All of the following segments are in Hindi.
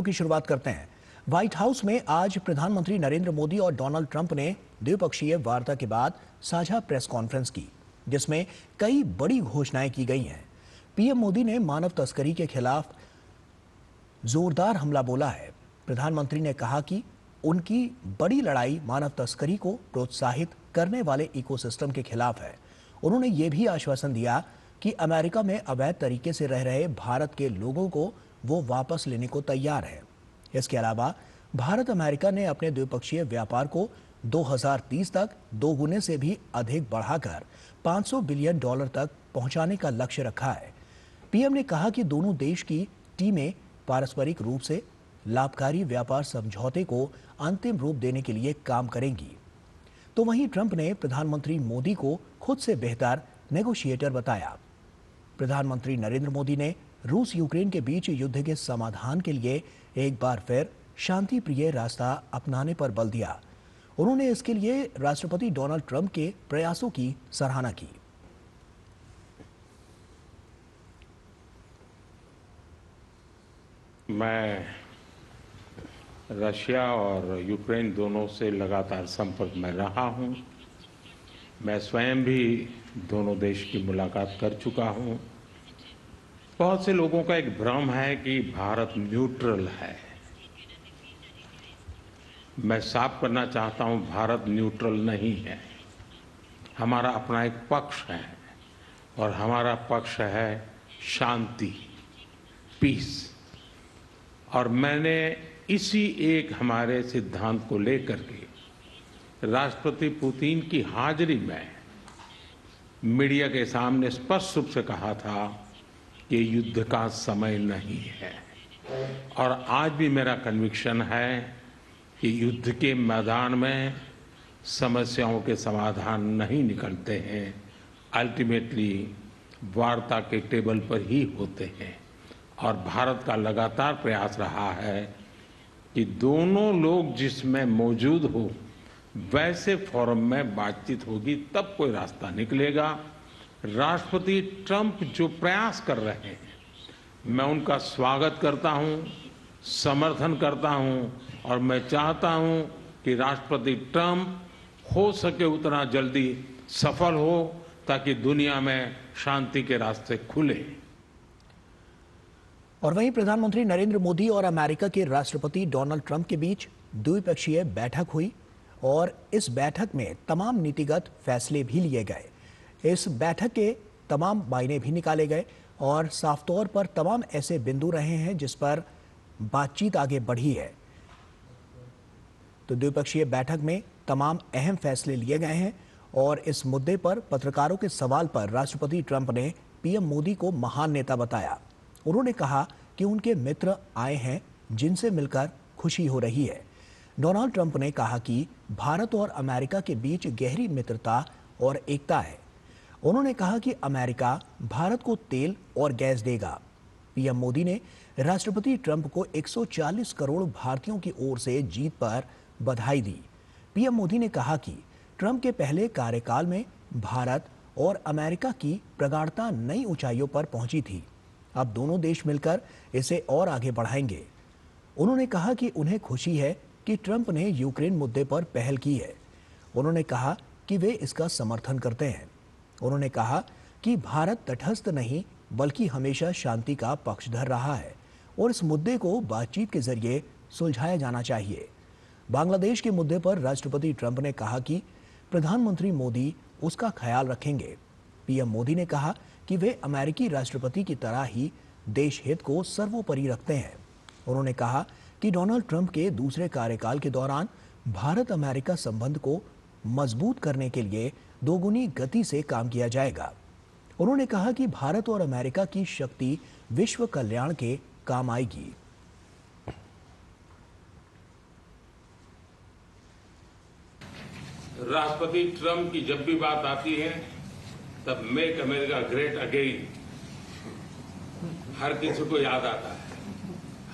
की शुरुआत करते हैं। व्हाइट हाउस में आज प्रधानमंत्री नरेंद्र मोदी और डोनाल्ड ट्रंप ने द्विपक्षीय वार्ता के बाद साझा प्रेस कॉन्फ्रेंस की, जिसमें कई बड़ी घोषणाएं की गई हैं। पीएम मोदी ने मानव तस्करी के खिलाफ जोरदार हमला बोला है। प्रधानमंत्री ने कहा कि उनकी बड़ी लड़ाई मानव तस्करी को प्रोत्साहित करने वाले इकोसिस्टम के खिलाफ है। उन्होंने ये भी आश्वासन दिया कि अमेरिका में अवैध तरीके से रह रहे भारत के लोगों को वो वापस लेने को तैयार है। इसके अलावा भारत अमेरिका ने अपने द्विपक्षीय व्यापार को 2030 तक दोगुने से भी अधिक बढ़ाकर $500 बिलियन तक पहुंचाने का लक्ष्य रखा है। पीएम ने कहा कि दोनों देश की टीमें पारस्परिक रूप से लाभकारी व्यापार समझौते को अंतिम रूप देने के लिए काम करेंगी। तो वहीं ट्रंप ने प्रधानमंत्री मोदी को खुद से बेहतर नेगोशिएटर बताया। प्रधानमंत्री नरेंद्र मोदी ने रूस यूक्रेन के बीच युद्ध के समाधान के लिए एक बार फिर शांति प्रिय रास्ता अपनाने पर बल दिया। उन्होंने इसके लिए राष्ट्रपति डोनाल्ड ट्रंप के प्रयासों की सराहना की। मैं रशिया और यूक्रेन दोनों से लगातार संपर्क में रहा हूं। मैं स्वयं भी दोनों देश की मुलाकात कर चुका हूं। बहुत से लोगों का एक भ्रम है कि भारत न्यूट्रल है। मैं साफ करना चाहता हूं, भारत न्यूट्रल नहीं है। हमारा अपना एक पक्ष है और हमारा पक्ष है शांति, पीस। और मैंने इसी एक हमारे सिद्धांत को लेकर के राष्ट्रपति पुतिन की हाजिरी में मीडिया के सामने स्पष्ट रूप से कहा था कि युद्ध का समय नहीं है। और आज भी मेरा कन्विक्शन है कि युद्ध के मैदान में समस्याओं के समाधान नहीं निकलते हैं, अल्टीमेटली वार्ता के टेबल पर ही होते हैं। और भारत का लगातार प्रयास रहा है कि दोनों लोग जिसमें मौजूद हो वैसे फोरम में बातचीत होगी, तब कोई रास्ता निकलेगा। राष्ट्रपति ट्रंप जो प्रयास कर रहे हैं, मैं उनका स्वागत करता हूं, समर्थन करता हूं और मैं चाहता हूं कि राष्ट्रपति ट्रंप हो सके उतना जल्दी सफल हो ताकि दुनिया में शांति के रास्ते खुले। और वहीं प्रधानमंत्री नरेंद्र मोदी और अमेरिका के राष्ट्रपति डोनाल्ड ट्रंप के बीच द्विपक्षीय बैठक हुई और इस बैठक में तमाम नीतिगत फैसले भी लिए गए। इस बैठक के तमाम मायने भी निकाले गए और साफ तौर पर तमाम ऐसे बिंदु रहे हैं जिस पर बातचीत आगे बढ़ी है। तो द्विपक्षीय बैठक में तमाम अहम फैसले लिए गए हैं और इस मुद्दे पर पत्रकारों के सवाल पर राष्ट्रपति ट्रंप ने पीएम मोदी को महान नेता बताया। उन्होंने कहा कि उनके मित्र आए हैं जिनसे मिलकर खुशी हो रही है। डोनाल्ड ट्रंप ने कहा कि भारत और अमेरिका के बीच गहरी मित्रता और एकता है। उन्होंने कहा कि अमेरिका भारत को तेल और गैस देगा। पीएम मोदी ने राष्ट्रपति ट्रंप को 140 करोड़ भारतीयों की ओर से जीत पर बधाई दी। पीएम मोदी ने कहा कि ट्रंप के पहले कार्यकाल में भारत और अमेरिका की प्रगाढ़ता नई ऊंचाइयों पर पहुंची थी। अब दोनों देश मिलकर इसे और आगे बढ़ाएंगे। उन्होंने कहा कि उन्हें खुशी है कि ट्रंप ने यूक्रेन मुद्दे पर पहल की है। उन्होंने कहा कि वे इसका समर्थन करते हैं। उन्होंने कहा कि भारत तटस्थ नहीं बल्कि हमेशा शांति का पक्षधर रहा है और इस मुद्दे को बातचीत के जरिए सुलझाया जाना चाहिए। बांग्लादेश के मुद्दे पर राष्ट्रपति ट्रंप ने कहा कि प्रधानमंत्री मोदी उसका ख्याल रखेंगे। पीएम मोदी ने कहा कि वे अमेरिकी राष्ट्रपति की तरह ही देश हित को सर्वोपरि रखते हैं। उन्होंने कहा कि डोनाल्ड ट्रंप के दूसरे कार्यकाल के दौरान भारत अमेरिका संबंध को मजबूत करने के लिए दोगुनी गति से काम किया जाएगा। उन्होंने कहा कि भारत और अमेरिका की शक्ति विश्व कल्याण के काम आएगी। राष्ट्रपति ट्रंप की जब भी बात आती है तब मेक अमेरिका ग्रेट अगेन हर किसी को याद आता है,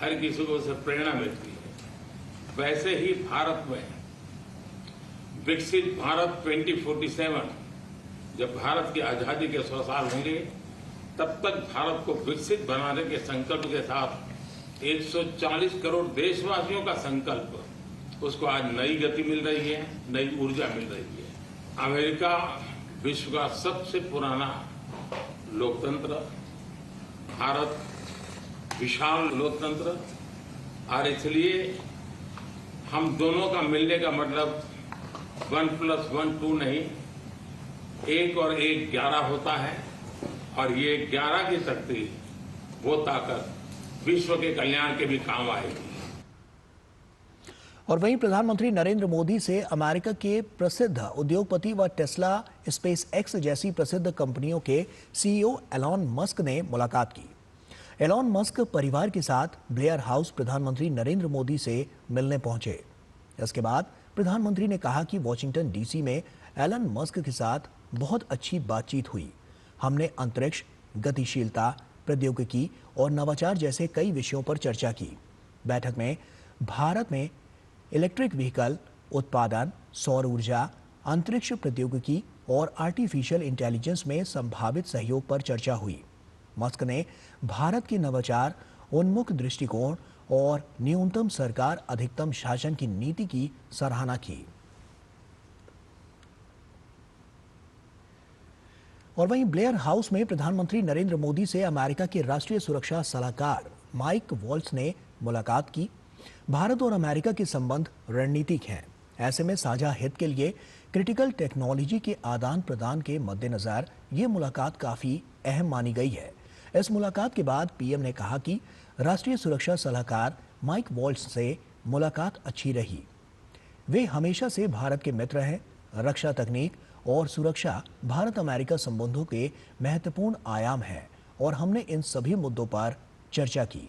हर किसी को उससे प्रेरणा मिलती है। वैसे ही भारत में विकसित भारत 2047, जब भारत की आजादी के 100 साल होंगे, तब तक भारत को विकसित बनाने के संकल्प के साथ 140 करोड़ देशवासियों का संकल्प, उसको आज नई गति मिल रही है, नई ऊर्जा मिल रही है। अमेरिका विश्व का सबसे पुराना लोकतंत्र, भारत विशाल लोकतंत्र, और इसलिए हम दोनों का मिलने का मतलब 1+1 2 नहीं, 1 और 1 11 होता है, और ये 11 की शक्ति, वो ताकत विश्व के कल्याण के भी काम आएगी। और वहीं प्रधानमंत्री नरेंद्र मोदी से अमेरिका के प्रसिद्ध उद्योगपति व टेस्ला, स्पेस एक्स जैसी प्रसिद्ध कंपनियों के सीईओ एलॉन मस्क ने मुलाकात की। एलॉन मस्क परिवार के साथ ब्लेयर हाउस प्रधानमंत्री नरेंद्र मोदी से मिलने पहुंचे। इसके बाद प्रधानमंत्री ने कहा कि वॉशिंगटन डीसी में एलन मस्क के साथ बहुत अच्छी बातचीत हुई। हमने अंतरिक्ष, गतिशीलता, प्रौद्योगिकी और नवाचार जैसे कई विषयों पर चर्चा की। बैठक में भारत में इलेक्ट्रिक व्हीकल उत्पादन, सौर ऊर्जा, अंतरिक्ष प्रौद्योगिकी और आर्टिफिशियल इंटेलिजेंस में संभावित सहयोग पर चर्चा हुई। मस्क ने भारत की नवाचार उन्मुख दृष्टिकोण और न्यूनतम सरकार अधिकतम शासन की नीति की सराहना की। और वहीं ब्लेयर हाउस में प्रधानमंत्री नरेंद्र मोदी से अमेरिका के राष्ट्रीय सुरक्षा सलाहकार माइक वॉल्ट्ज ने मुलाकात की। भारत और अमेरिका के संबंध रणनीतिक हैं। ऐसे में साझा हित के लिए क्रिटिकल टेक्नोलॉजी के आदान प्रदान के मद्देनजर ये मुलाकात काफी अहम मानी गई है। इस मुलाकात के बाद पीएम ने कहा कि राष्ट्रीय सुरक्षा सलाहकार माइक वॉल्ट्ज से मुलाकात अच्छी रही। वे हमेशा से भारत के मित्र हैं। रक्षा तकनीक और सुरक्षा भारत अमेरिका संबंधों के महत्वपूर्ण आयाम हैं और हमने इन सभी मुद्दों पर चर्चा की।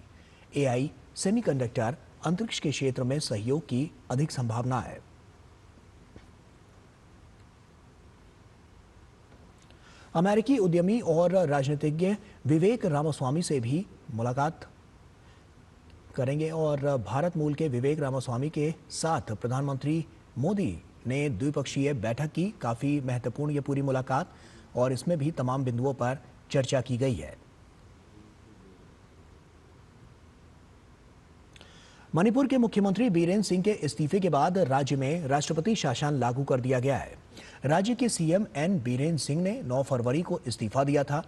एआई, सेमीकंडक्टर, अंतरिक्ष के क्षेत्र में सहयोग की अधिक संभावना है। अमेरिकी उद्यमी और राजनीतिज्ञ विवेक रामास्वामी से भी मुलाकात करेंगे और भारत मूल के विवेक रामास्वामी के साथ प्रधानमंत्री मोदी ने द्विपक्षीय बैठक की। काफ़ी महत्वपूर्ण ये पूरी मुलाकात, और इसमें भी तमाम बिंदुओं पर चर्चा की गई है। मणिपुर के मुख्यमंत्री बीरेन सिंह के इस्तीफे के बाद राज्य में राष्ट्रपति शासन लागू कर दिया गया है। राज्य के सीएम एन बीरेन सिंह ने 9 फरवरी को इस्तीफा दिया था,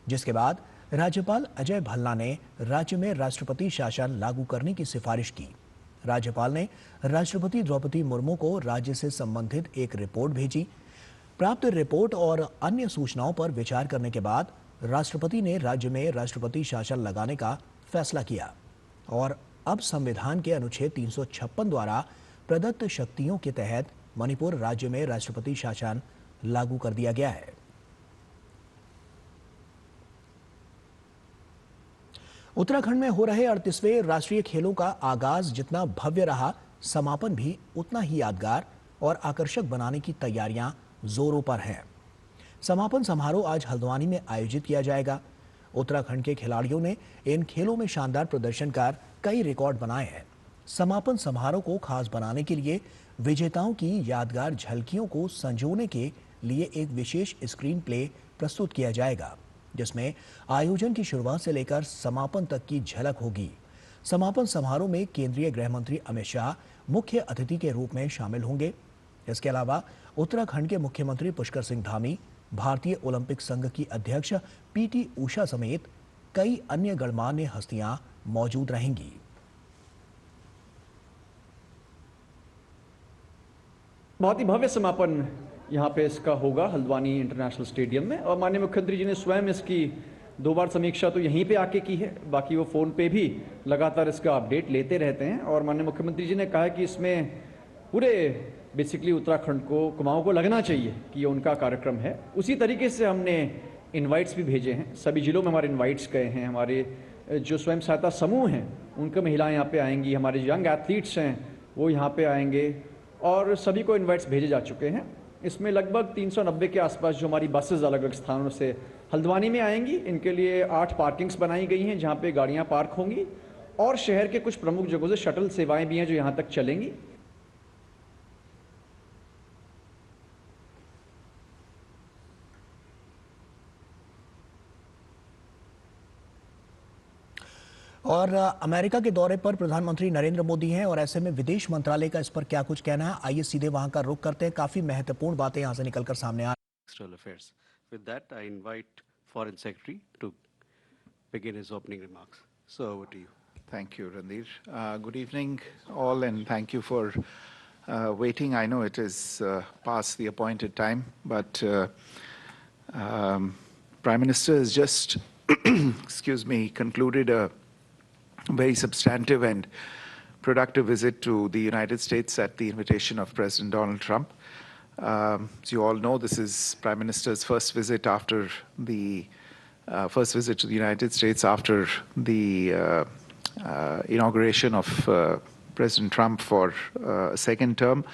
जिसके बाद राज्यपाल अजय भल्ला ने राज्य में राष्ट्रपति शासन लागू करने की सिफारिश की। राज्यपाल ने राष्ट्रपति द्रौपदी मुर्मू को राज्य से संबंधित एक रिपोर्ट भेजी। प्राप्त रिपोर्ट और अन्य सूचनाओं पर विचार करने के बाद राष्ट्रपति ने राज्य में राष्ट्रपति शासन लगाने का फैसला किया और अब संविधान के अनुच्छेद 356 द्वारा प्रदत्त शक्तियों के तहत मणिपुर राज्य में राष्ट्रपति शासन लागू कर दिया गया है। उत्तराखंड में हो रहे 38वें राष्ट्रीय खेलों का आगाज जितना भव्य रहा, समापन भी उतना ही यादगार और आकर्षक बनाने की तैयारियां जोरों पर हैं। समापन समारोह आज हल्द्वानी में आयोजित किया जाएगा। उत्तराखंड के खिलाड़ियों ने इन खेलों में शानदार प्रदर्शन कर कई रिकॉर्ड बनाए हैं। समापन समारोह को खास बनाने के लिए विजेताओं की यादगार झलकियों को संजोने के लिए एक विशेष स्क्रीन प्ले प्रस्तुत किया जाएगा, जिसमें आयोजन की शुरुआत से लेकर समापन तक की झलक होगी। समापन समारोह में केंद्रीय गृह मंत्री अमित शाह मुख्य अतिथि के रूप में शामिल होंगे। इसके अलावा उत्तराखंड के मुख्यमंत्री पुष्कर सिंह धामी, भारतीय ओलंपिक संघ की अध्यक्ष पीटी उषा समेत कई अन्य गणमान्य हस्तियां मौजूद रहेंगी। बहुत ही भव्य समापन यहाँ पे इसका होगा हल्द्वानी इंटरनेशनल स्टेडियम में, और माननीय मुख्यमंत्री जी ने स्वयं इसकी 2 बार समीक्षा तो यहीं पे आके की है, बाकी वो फ़ोन पे भी लगातार इसका अपडेट लेते रहते हैं। और माननीय मुख्यमंत्री जी ने कहा कि इसमें पूरे बेसिकली उत्तराखंड को, कुमाऊं को लगना चाहिए कि ये उनका कार्यक्रम है। उसी तरीके से हमने इन्वाइट्स भी भेजे हैं, सभी जिलों में हमारे इन्वाइट्स गए हैं। हमारे जो स्वयं सहायता समूह हैं उनके महिलाएँ यहाँ पर आएंगी, हमारे यंग एथलीट्स हैं वो यहाँ पर आएंगे, और सभी को इन्वाइट्स भेजे जा चुके हैं। इसमें लगभग 390 के आसपास जो हमारी बसेस अलग अलग स्थानों से हल्द्वानी में आएंगी, इनके लिए 8 पार्किंग्स बनाई गई हैं जहां पे गाड़ियां पार्क होंगी, और शहर के कुछ प्रमुख जगहों से शटल सेवाएं भी हैं जो यहां तक चलेंगी। और अमेरिका के दौरे पर प्रधानमंत्री नरेंद्र मोदी हैं और ऐसे में विदेश मंत्रालय का इस पर क्या कुछ कहना है, आइए सीधे वहां का रुख करते हैं। काफी महत्वपूर्ण बातें यहां से निकलकर सामने आ External Affairs. With that, I invite Foreign Secretary to begin his opening remarks. So over to you. Thank you, Randir. Good evening, all, and thank you for waiting. I know it is past the appointed time, but Prime Minister has just, excuse me, concluded a very substantive and productive visit to the United States at the invitation of President Donald Trump. As you all know, this is Prime Minister's first visit after the first visit to the United States after the inauguration of President Trump for a second term.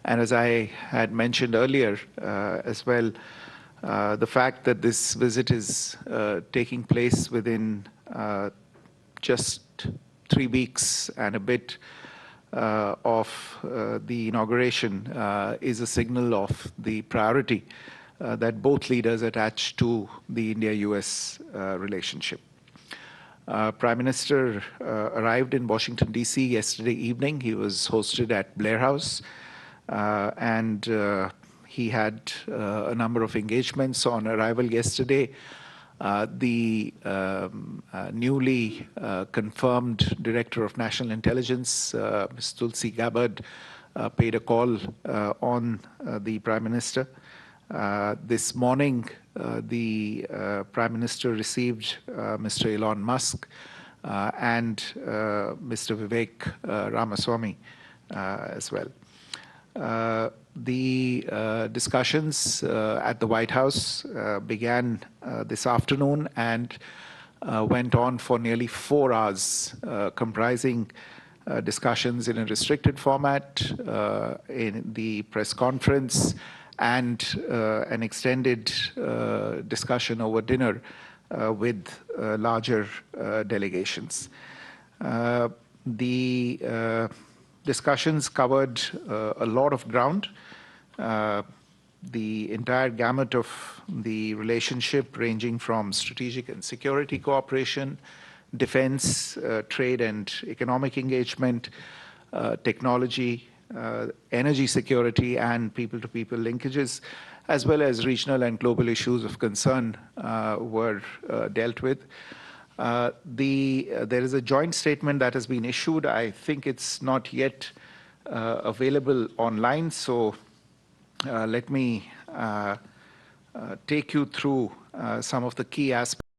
And as I had mentioned earlier as well, the fact that this visit is taking place within just 3 weeks and a bit of the inauguration is a signal of the priority that both leaders attach to the India-US relationship. Prime Minister arrived in Washington, D.C. yesterday evening. He was hosted at Blair House, and he had a number of engagements on arrival yesterday. The newly confirmed Director of National Intelligence, Ms. Tulsi Gabbard, paid a call on the Prime Minister. This morning, the Prime Minister received Mr. Elon Musk and Mr. Vivek Ramaswamy as well. The discussions at the White House began this afternoon and went on for nearly 4 hours, comprising discussions in a restricted format, in the press conference, and an extended discussion over dinner with larger delegations. The discussions covered a lot of ground. The entire gamut of the relationship, ranging from strategic and security cooperation, defense, trade and economic engagement, technology, energy security, and people-to-people linkages, as well as regional and global issues of concern were dealt with. There is a joint statement that has been issued. I think it's not yet available online, so let me take you through some of the key aspects.